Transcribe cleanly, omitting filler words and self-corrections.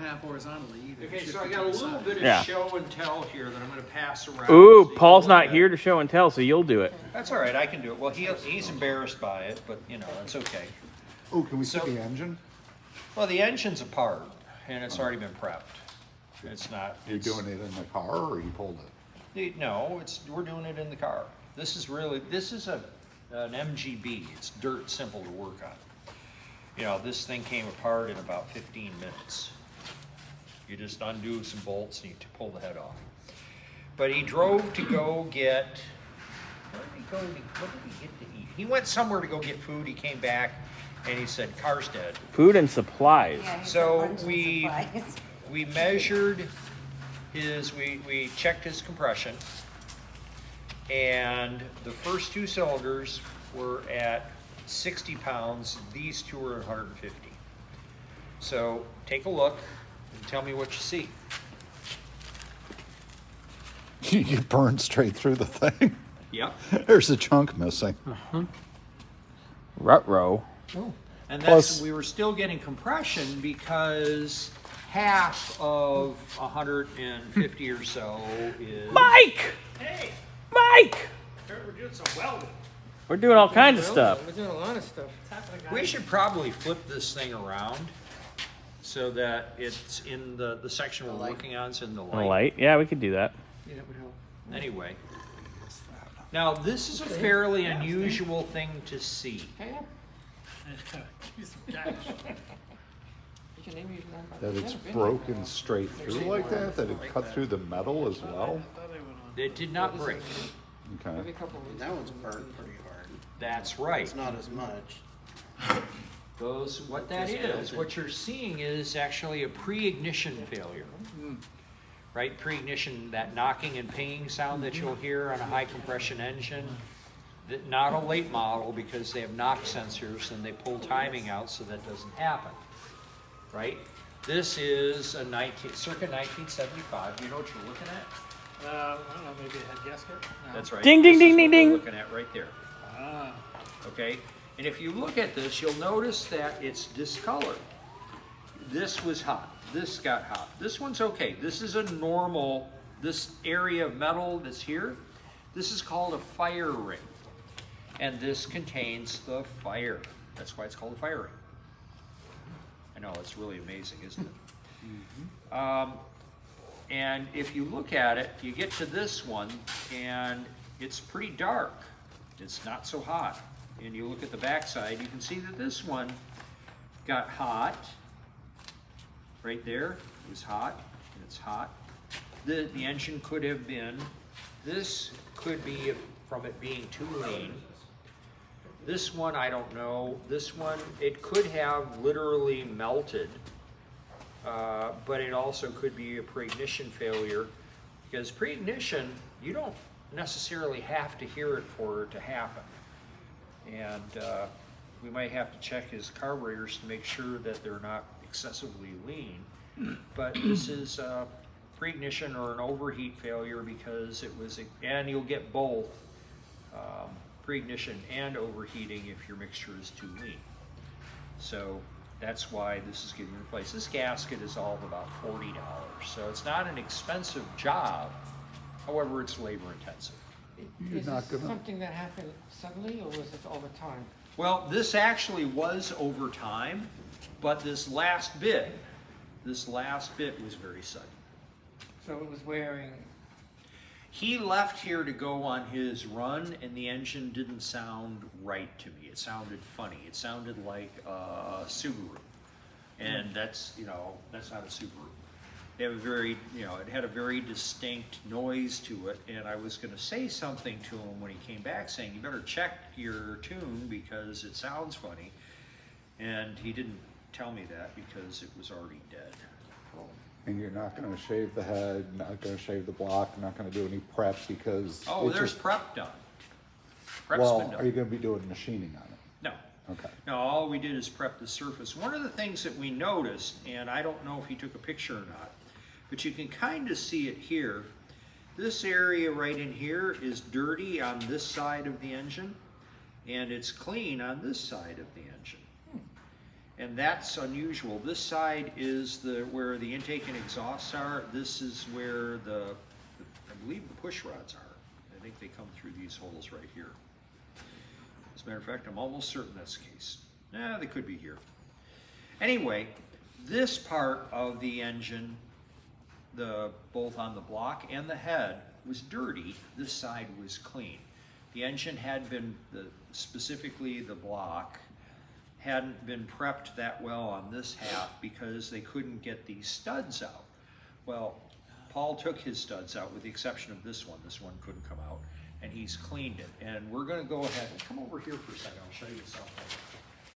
half horizontally either. Okay, Shift so I it got a to the little side. bit of Yeah. show and tell here that I'm going to pass around. Ooh, so you Paul's can not look here at. to show and tell, so you'll do it. That's all right, I can do it. Well, he's embarrassed by it, but you know, it's okay. Oh, can we see So- the engine? Well, the engine's apart, and it's already been prepped. It's not. Are you It's, doing it in the car or you pulled it? No, we're doing it in the car. This is an MGB. It's dirt simple to work on. You know, this thing came apart in about 15 minutes. You just undo some bolts and you pull the head off. But he drove to go get, where did he go? What did he get to eat? He went somewhere to go get food. He came back and he said, car's dead. Food and supplies. Yeah, he So said lunch and we supplies. we measured we checked his compression, and the first two cylinders were at 60 pounds. These two are 150. So take a look and tell me what you see. You burned straight through the thing. Yep. There's a chunk missing. Ruh-roh. And Plus- that's, we were still getting compression because half of 150 or so is. Mike! Hey, Mike! we're doing some welding. We're doing all kinds of stuff. We're doing a lot of stuff. We should probably flip this thing around so that it's in the section we're working on is in the A light. light. Yeah, we could do that. Yeah, that would help. Anyway. Now, this is a fairly unusual thing to see. Hey, Use some cash. you can name me That it's broken straight through like that? That it cut through the metal as well? It did not break. every Okay. couple of weeks. That one's burnt pretty hard. That's right. It's not as much. What that is, what you're seeing is actually a pre-ignition failure. Right, pre-ignition, that knocking and pinging sound that you'll hear on a high compression engine. Not a late model because they have knock sensors and they pull timing out so that doesn't happen. Right? This is a circa 1975. You know what you're looking at? I don't know, maybe a head gasket? No. That's right. Ding, ding, This is ding, ding, what we're ding. looking at right there. Ah, Okay? And if you look at this, you'll notice that it's discolored. This was hot. This got hot. This one's okay. This is a normal, this area of metal that's here, this is called a fire ring. And this contains the fire. That's why it's called a fire ring. I know, it's really amazing, isn't it? And if you look at it, you get to this one, and it's pretty dark. It's not so hot. And you look at the backside, you can see that this one got hot. Right there, it was hot, and it's hot. The engine could have been, this could be from it being too lean. This one, I don't know. This one, it could have literally melted, but it also could be a pre-ignition failure, because pre-ignition, you don't necessarily have to hear it for it to happen. And we might have to check his carburetors to make sure that they're not excessively lean. But this is pre-ignition or an overheat failure because it was, and you'll get both pre-ignition and overheating if your mixture is too lean. So that's why this is getting replaced. This gasket is all of about $40, so it's not an expensive job. However, it's labor intensive. You're Is not this gonna- something that happened suddenly, or was it over time? Well, this actually was over time, but this last bit was very sudden. So it was wearing. He left here to go on his run, and the engine didn't sound right to me. It sounded funny. It sounded like a Subaru, and that's not a Subaru. They have a very, it had a very distinct noise to it, and I was going to say something to him when he came back saying, you better check your tune because it sounds funny, and he didn't tell me that because it was already dead. And you're not gonna shave the head, not gonna shave the block, not gonna do any prep because. Oh, it there's just- prep done. Prep's Well, been done. are you gonna be doing machining on it? No. Okay. No, all we did is prep the surface. One of the things that we noticed, and I don't know if he took a picture or not, but you can kind of see it here. This area right in here is dirty on this side of the engine, and it's clean on this side of the engine. And that's unusual. This side is where the intake and exhausts are. This is where I believe the push rods are. I think they come through these holes right here. As a matter of fact, I'm almost certain that's the case. Nah, they could be here. Anyway, this part of the engine, both on the block and the head, was dirty. This side was clean. The engine had been, specifically the block, hadn't been prepped that well on this half because they couldn't get these studs out. Well, Paul took his studs out with the exception of this one. This one couldn't come out, and he's cleaned it. And we're gonna go ahead and come over here for a second. I'll show you something.